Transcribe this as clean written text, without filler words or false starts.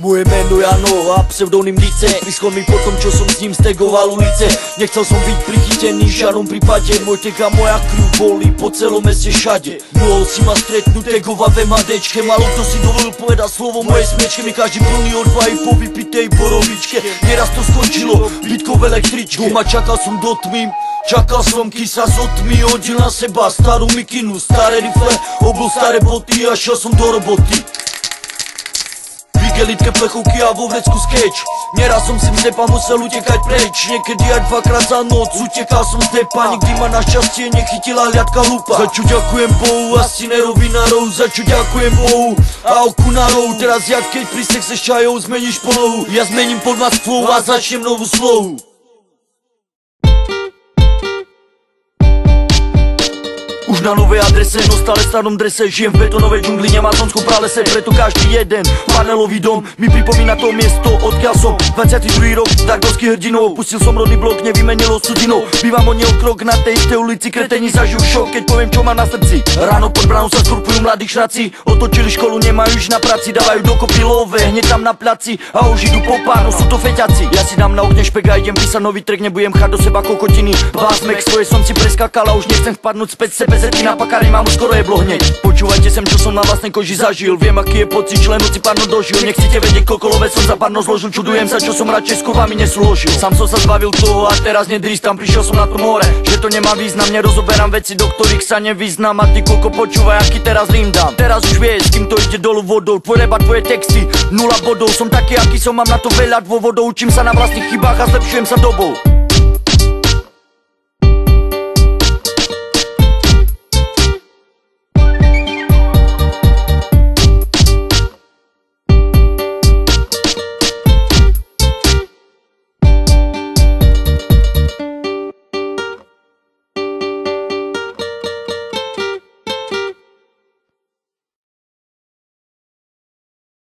Moje meno Jano a pseudonym Dice. Prischol mi po tom, čo som s ním stegoval ulice. Nechcel som byť prichytený v žiadnom prípade. Môj tek a moja crew boli po celom meste všade. Mohol si ma stretnúť tegova v MHDčke. Malo kto si dovolil povedať slovo moje smiečke. Mi každý plný odvahy po vypitej borovičke. Nieraz to skončilo bitkou v električke. Doma čakal som do tmy, čakal som, kým sa z otmy hodil na seba starú mikinu, staré rifle, obul staré boty a šiel som do roboty. Igelitke, plechovky a vo vrecku sketch. Nieraz som si stepa musel utekať preč. Niekedy aj dvakrát za noc utekal som stepa. Nikdy ma našťastie nechytila hliadka hlupa. Za čo ďakujem Bohu a Sinerovi na rou. Za čo ďakujem Bohu a okunarov. Teraz jak keď pri sexe s čajou zmeníš polohu. Ja zmením pod vás flow a začnem novú slohu. Už na novej adrese, no stále v starom drese. Žijem v betonovej džungli, nemazonskom pralese. Preto každý jeden panelový dom mi pripomína to miesto, odkiaľ som. 22. rok, Dargovský hrdinov. Pustil som rodný blok, nevymenilo sudinou. Bývam od neho krok na tej istej ulici. Kretení zažijú šok, keď poviem, čo mám na srdci. Ráno pod bránou sa skrupujú mladí šraci. Otočili školu, nemajú už na práci. Dávajú dokopy love, hneď tam na placi. A už idú po pár, no sú to feťaci. Ja si dám na okne špek a idem písať nový track. Nebudem chať do seba kokotiny. Básmek svoje som si preskakal a už nechcem vpadnúť späť sebe. Na pakári mám už skoro jeblo hneď. Počúvajte sem, čo som na vlastnej koži zažil. Viem, aký je pocit, že len noci párno dožil. Nechcete vedieť, koľko love som za párno zložil. Čudujem sa, čo som radšej s kurvami nesúložil. Sám som sa zbavil toho a teraz nedrístam. Prišiel som na to more, že to nemá význam. Nerozoberám veci, do ktorých sa nevyznám. A ty koľko počúvaj, aký teraz rím dám. Teraz už vieš, kým to ide dolu vodou. Tvoj rap a tvoje texty, 0 bodov. Som taký, aký som, mám na to veľa dôvodov. Učím sa na vlastných chybách a zlepšujem sa dobou.